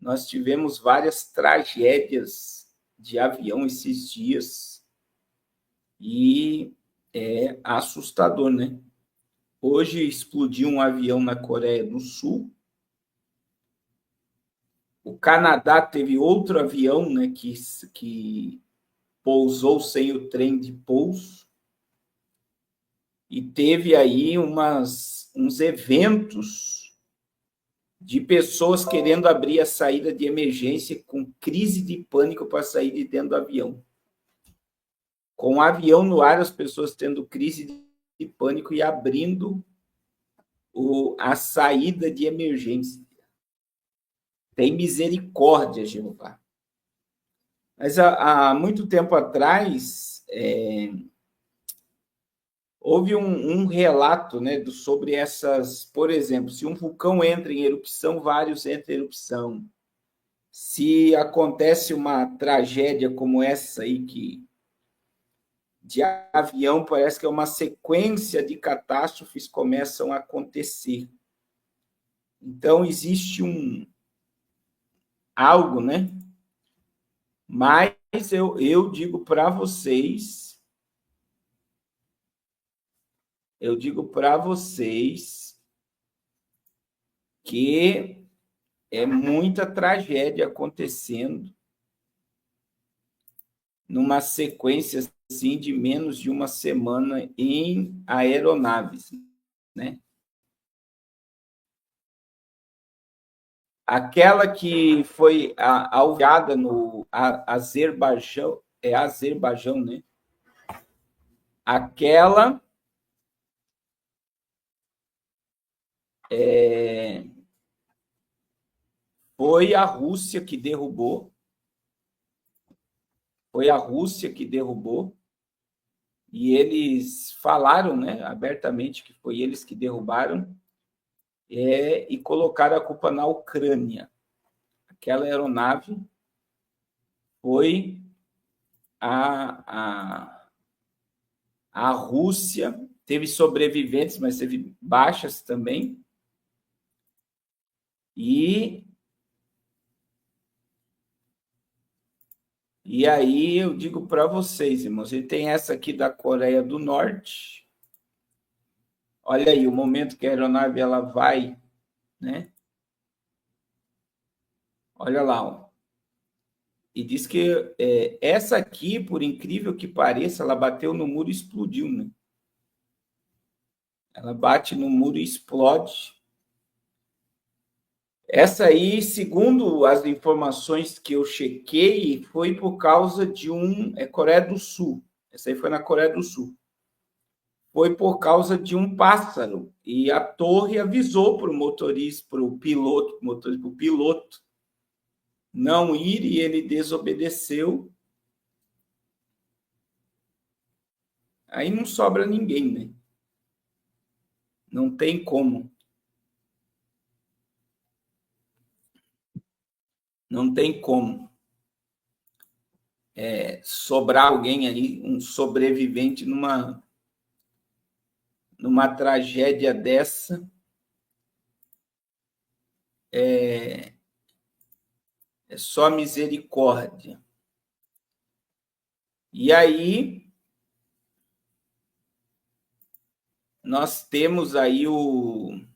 Nós tivemos várias tragédias de avião esses dias e é assustador, né? Hoje explodiu um avião na Coreia do Sul. O Canadá teve outro avião, né, que pousou sem o trem de pouso. E teve aí uns eventos de pessoas querendo abrir a saída de emergência com crise de pânico para sair de dentro do avião. Com o avião no ar, as pessoas tendo crise de pânico e abrindo a saída de emergência. Tem misericórdia, Jeová. Mas há muito tempo atrás, houve um relato, né, sobre essas, por exemplo, se um vulcão entra em erupção, vários entram em erupção. Se acontece uma tragédia como essa aí, de avião, parece que é uma sequência de catástrofes que começam a acontecer. Então, existe algo, né? Mas eu digo para vocês, que é muita tragédia acontecendo numa sequência assim, de menos de uma semana em aeronaves, né? Aquela que foi alveada no Azerbaijão, Azerbaijão, né? Aquela foi a Rússia que derrubou. Foi a Rússia que derrubou. E eles falaram, né, abertamente que foi eles que derrubaram e colocaram a culpa na Ucrânia. Aquela aeronave foi a Rússia, teve sobreviventes, mas teve baixas também. E aí eu digo para vocês, irmãos, e tem essa aqui da Coreia do Norte. Olha aí, o momento que a aeronave ela vai, né? Olha lá, ó. E diz que essa aqui, por incrível que pareça, ela bateu no muro e explodiu, né? Ela bate no muro e explode. Essa aí, segundo as informações que eu chequei, foi por causa de Coreia do Sul. Essa aí foi na Coreia do Sul. Foi por causa de um pássaro. E a torre avisou para o motorista, para o piloto não ir, e ele desobedeceu. Aí não sobra ninguém, né? Não tem como. Não tem como sobrar alguém aí, um sobrevivente numa tragédia dessa. É só misericórdia. E aí, nós temos aí um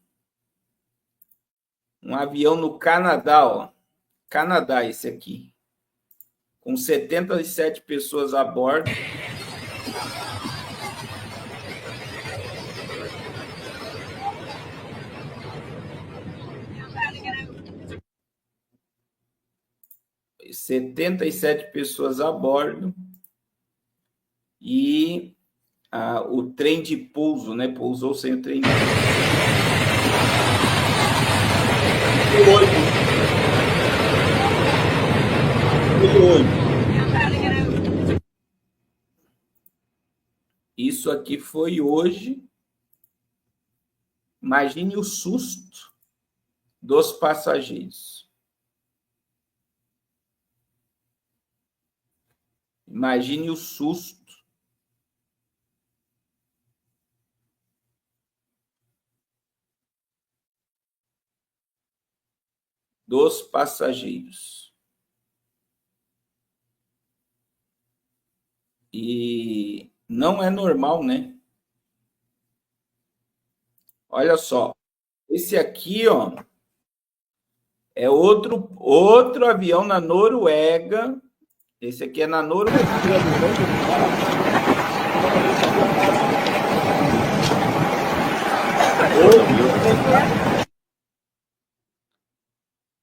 avião no Canadá, ó. Canadá, esse aqui, com 77 pessoas a bordo. E 77 pessoas a bordo. E o trem de pouso, né? Pousou sem o trem de pouso. Isso aqui foi hoje. Imagine o susto dos passageiros. Imagine o susto. dos passageiros. E não é normal, né? Olha só, esse aqui, ó, é outro avião na Noruega. Esse aqui é na Noruega.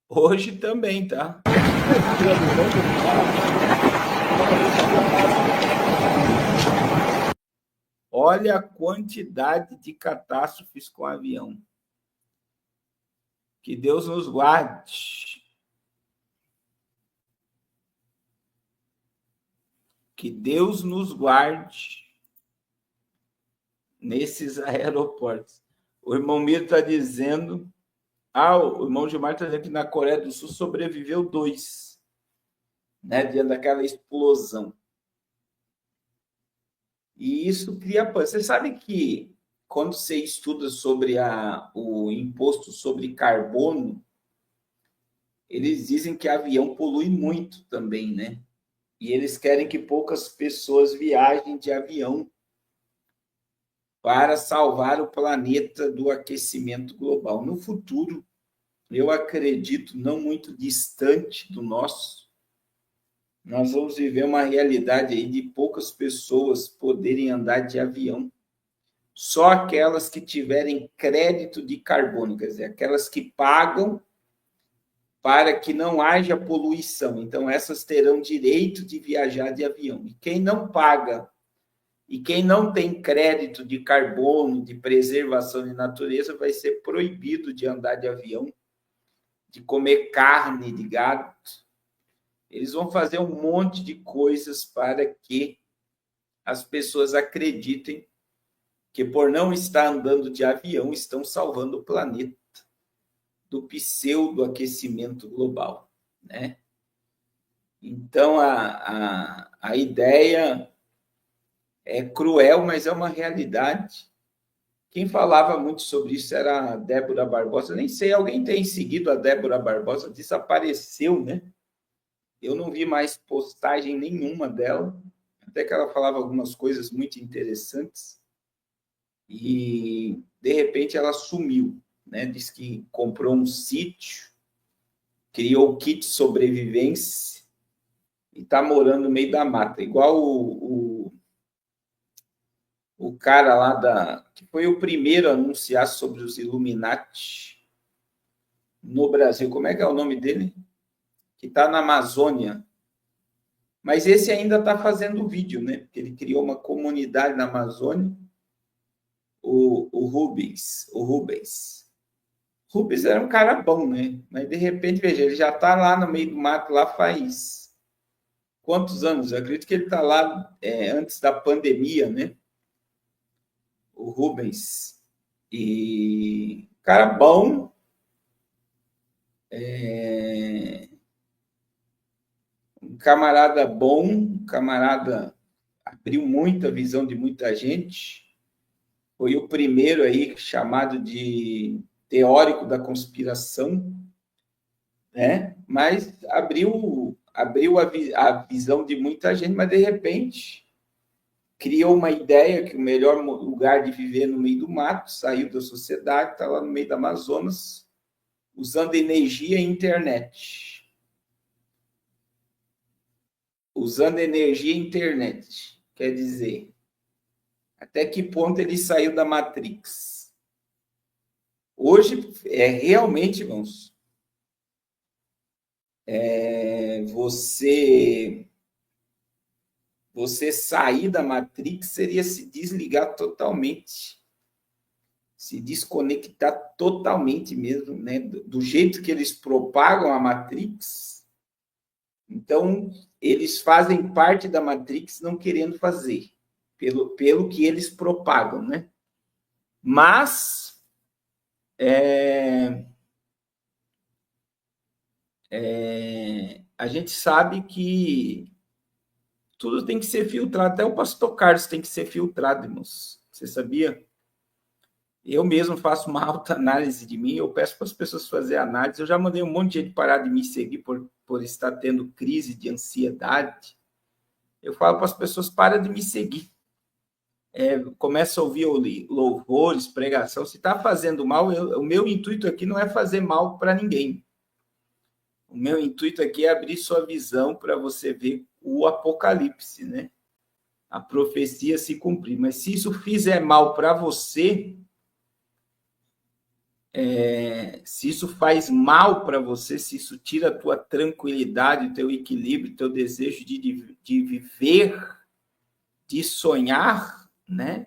Hoje também, tá? Olha a quantidade de catástrofes com avião. Que Deus nos guarde. Que Deus nos guarde nesses aeroportos. O irmão Miro está dizendo... o irmão Gilmar está dizendo que na Coreia do Sul sobreviveu 2, né, diante daquela explosão. E isso cria... Você sabe que quando você estuda sobre o imposto sobre carbono, eles dizem que avião polui muito também, né? E eles querem que poucas pessoas viajem de avião para salvar o planeta do aquecimento global. No futuro, eu acredito, não muito distante do nosso, nós vamos viver uma realidade aí de poucas pessoas poderem andar de avião. Só aquelas que tiverem crédito de carbono, quer dizer, aquelas que pagam para que não haja poluição. Então, essas terão direito de viajar de avião. E quem não paga e quem não tem crédito de carbono, de preservação de natureza, vai ser proibido de andar de avião, de comer carne de gado. Eles vão fazer um monte de coisas para que as pessoas acreditem que, por não estar andando de avião, estão salvando o planeta do pseudo-aquecimento global, né? Então, a ideia é cruel, mas é uma realidade. Quem falava muito sobre isso era a Débora Barbosa. Nem sei, alguém tem seguido a Débora Barbosa? Desapareceu, né? Eu não vi mais postagem nenhuma dela, até que ela falava algumas coisas muito interessantes. E, de repente, ela sumiu, né? Diz que comprou um sítio, criou o kit sobrevivência e está morando no meio da mata, igual o cara lá que foi o primeiro a anunciar sobre os Illuminati no Brasil. Como é que é o nome dele? Que está na Amazônia. Mas esse ainda está fazendo vídeo, né? Porque ele criou uma comunidade na Amazônia, o Rubens. Rubens era um cara bom, né? Mas, de repente, veja, ele já está lá no meio do mato, lá faz quantos anos? Eu acredito que ele está lá antes da pandemia, né? O Rubens. E cara bom, um camarada bom, um camarada abriu muita visão de muita gente, foi o primeiro aí chamado de teórico da conspiração, né? Mas abriu a visão de muita gente, mas de repente criou uma ideia que o melhor lugar de viver é no meio do mato, saiu da sociedade, está lá no meio do Amazonas, usando energia e internet. Usando energia e internet. Quer dizer, até que ponto ele saiu da Matrix? Hoje, realmente, irmãos, você sair da Matrix seria se desligar totalmente, se desconectar totalmente mesmo, né? Do jeito que eles propagam a Matrix. Então, eles fazem parte da Matrix não querendo fazer, pelo que eles propagam, né? Mas a gente sabe que tudo tem que ser filtrado, até o pastor Carlos tem que ser filtrado, irmãos. Você sabia? Eu mesmo faço uma autoanálise de mim, eu peço para as pessoas fazerem análise. Eu já mandei um monte de gente parar de me seguir por estar tendo crise de ansiedade. Eu falo para as pessoas, para de me seguir. Começa a ouvir louvores, pregação. Se está fazendo mal, o meu intuito aqui não é fazer mal para ninguém. O meu intuito aqui é abrir sua visão para você ver o Apocalipse, né? A profecia se cumprir. Mas se isso fizer mal para você, se isso faz mal para você, se isso tira a tua tranquilidade, o teu equilíbrio, o teu desejo de viver, de sonhar, né?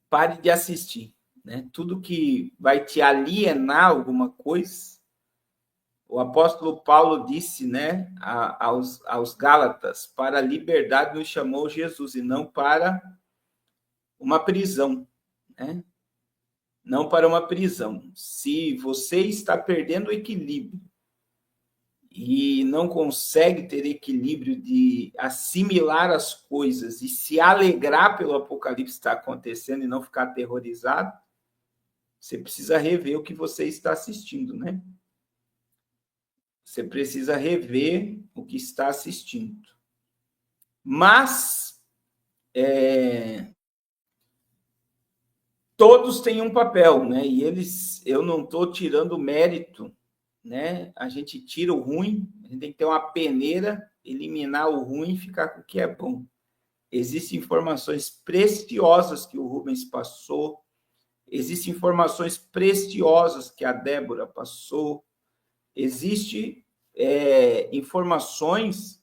Pare de assistir, né? Tudo que vai te alienar alguma coisa. O apóstolo Paulo disse, né, aos Gálatas, para a liberdade nos chamou Jesus e não para uma prisão, né? Não para uma prisão. Se você está perdendo o equilíbrio e não consegue ter equilíbrio de assimilar as coisas e se alegrar pelo Apocalipse que está acontecendo e não ficar aterrorizado, você precisa rever o que você está assistindo, né? Você precisa rever o que está assistindo. Mas todos têm um papel, né? E eu não estou tirando mérito, né? A gente tira o ruim, a gente tem que ter uma peneira, eliminar o ruim e ficar com o que é bom. Existem informações preciosas que o Rubens passou, existem informações preciosas que a Débora passou, existem informações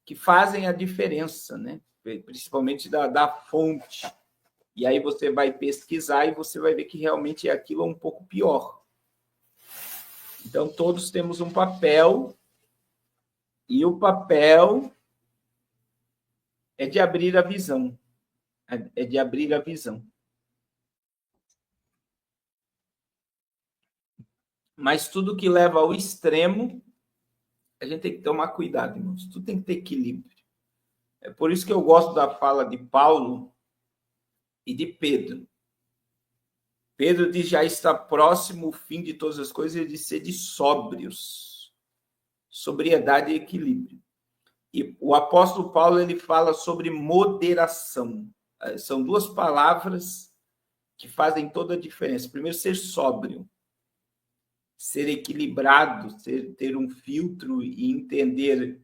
que fazem a diferença, né? Principalmente da fonte. E aí você vai pesquisar e você vai ver que realmente aquilo é um pouco pior. Então, todos temos um papel, e o papel é de abrir a visão. É de abrir a visão. Mas tudo que leva ao extremo, a gente tem que tomar cuidado, irmãos. Tudo tem que ter equilíbrio. É por isso que eu gosto da fala de Paulo e de Pedro. Pedro diz, já está próximo o fim de todas as coisas, ele diz, sede sóbrios. Sobriedade e equilíbrio. E o apóstolo Paulo, ele fala sobre moderação. São duas palavras que fazem toda a diferença. Primeiro, ser sóbrio. Ser equilibrado, ter um filtro e entender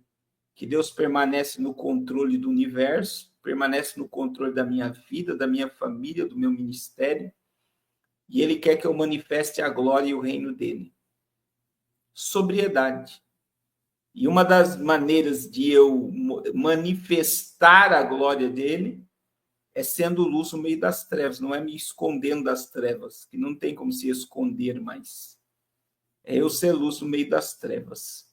que Deus permanece no controle do universo, permanece no controle da minha vida, da minha família, do meu ministério, e Ele quer que eu manifeste a glória e o reino dele. Sobriedade. E uma das maneiras de eu manifestar a glória dele é sendo luz no meio das trevas, não é me escondendo das trevas, que não tem como se esconder mais. É eu ser luz no meio das trevas.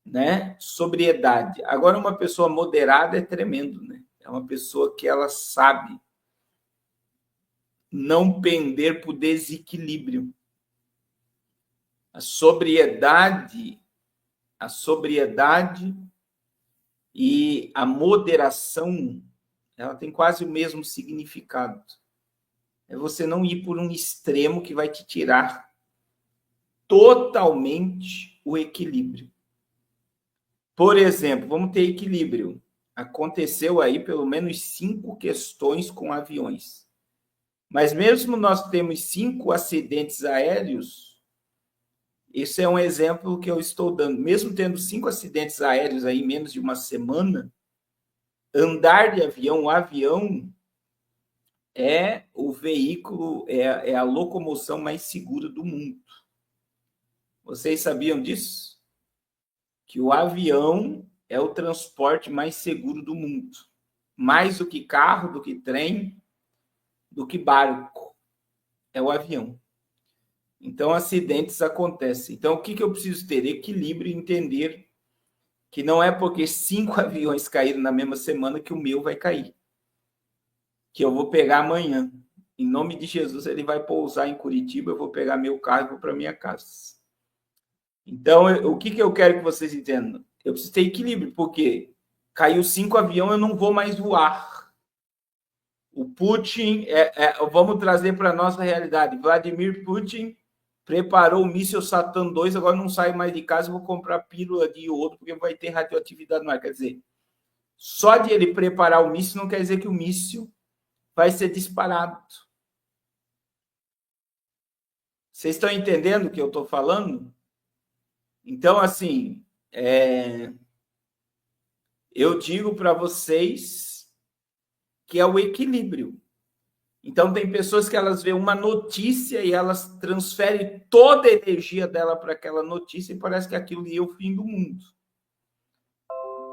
Né? Sobriedade. Agora, uma pessoa moderada é tremendo, né? É uma pessoa que ela sabe não pender para o desequilíbrio. A sobriedade e a moderação, ela tem quase o mesmo significado. É você não ir por um extremo que vai te tirar totalmente o equilíbrio. Por exemplo, vamos ter equilíbrio. Aconteceu aí pelo menos 5 questões com aviões. Mas mesmo nós temos 5 acidentes aéreos, esse é um exemplo que eu estou dando. Mesmo tendo 5 acidentes aéreos aí em menos de uma semana, andar de avião, o avião é o veículo, é a locomoção mais segura do mundo. Vocês sabiam disso? Que o avião é o transporte mais seguro do mundo. Mais do que carro, do que trem, do que barco. É o avião. Então, acidentes acontecem. Então, o que eu preciso ter? Equilíbrio e entender que não é porque 5 aviões caíram na mesma semana que o meu vai cair. Que eu vou pegar amanhã. Em nome de Jesus, ele vai pousar em Curitiba, eu vou pegar meu carro e vou para minha casa. Então, o que eu quero que vocês entendam? Eu preciso ter equilíbrio, porque caiu 5 aviões, eu não vou mais voar. O Putin, vamos trazer para a nossa realidade. Vladimir Putin preparou o míssil Satan 2, agora não sai mais de casa, vou comprar pílula de iodo, porque vai ter radioatividade no ar. Quer dizer, só de ele preparar o míssil não quer dizer que o míssil vai ser disparado. Vocês estão entendendo o que eu estou falando? Então, assim, eu digo para vocês que é o equilíbrio. Então, tem pessoas que elas veem uma notícia e elas transferem toda a energia dela para aquela notícia e parece que aquilo é o fim do mundo.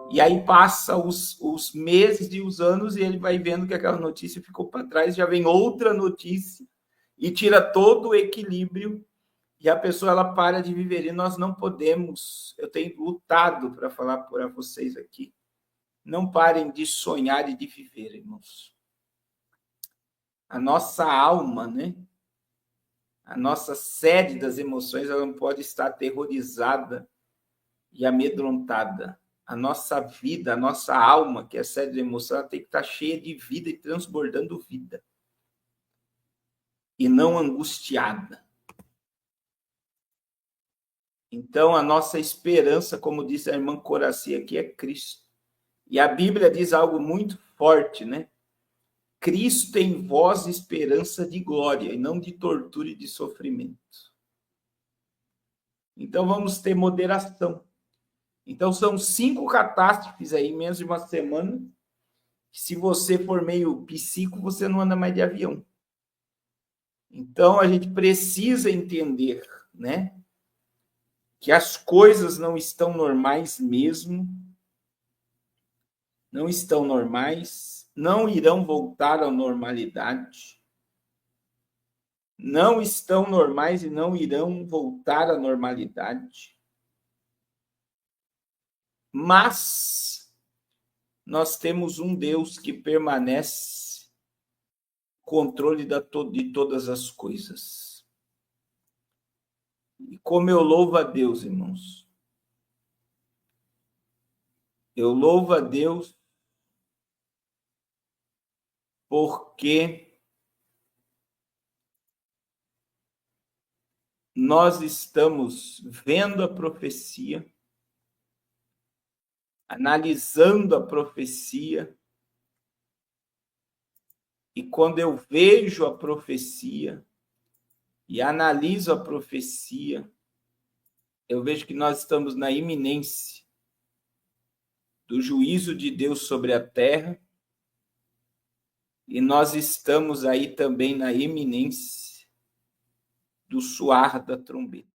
E aí passa os meses e os anos e ele vai vendo que aquela notícia ficou para trás, já vem outra notícia e tira todo o equilíbrio e a pessoa ela para de viver. E nós não podemos, eu tenho lutado para falar para vocês aqui, não parem de sonhar e de viver, irmãos. A nossa alma, né? A nossa sede das emoções, ela não pode estar aterrorizada e amedrontada. A nossa vida, a nossa alma, que é a sede da emoção, ela tem que estar cheia de vida e transbordando vida. E não angustiada. Então, a nossa esperança, como disse a irmã Coraci aqui, é Cristo. E a Bíblia diz algo muito forte, né? Cristo em vós esperança de glória, e não de tortura e de sofrimento. Então, vamos ter moderação. Então, são 5 catástrofes aí, menos de uma semana. Se você for meio psíquico, você não anda mais de avião. Então, a gente precisa entender, né? Que as coisas não estão normais mesmo. Não estão normais. Não irão voltar à normalidade. Não estão normais e não irão voltar à normalidade. Mas nós temos um Deus que permanece no controle de todas as coisas. E como eu louvo a Deus, irmãos. Eu louvo a Deus porque nós estamos vendo a profecia, analisando a profecia, e quando eu vejo a profecia e analiso a profecia, eu vejo que nós estamos na iminência do juízo de Deus sobre a terra, e nós estamos aí também na iminência do soar da trombeta.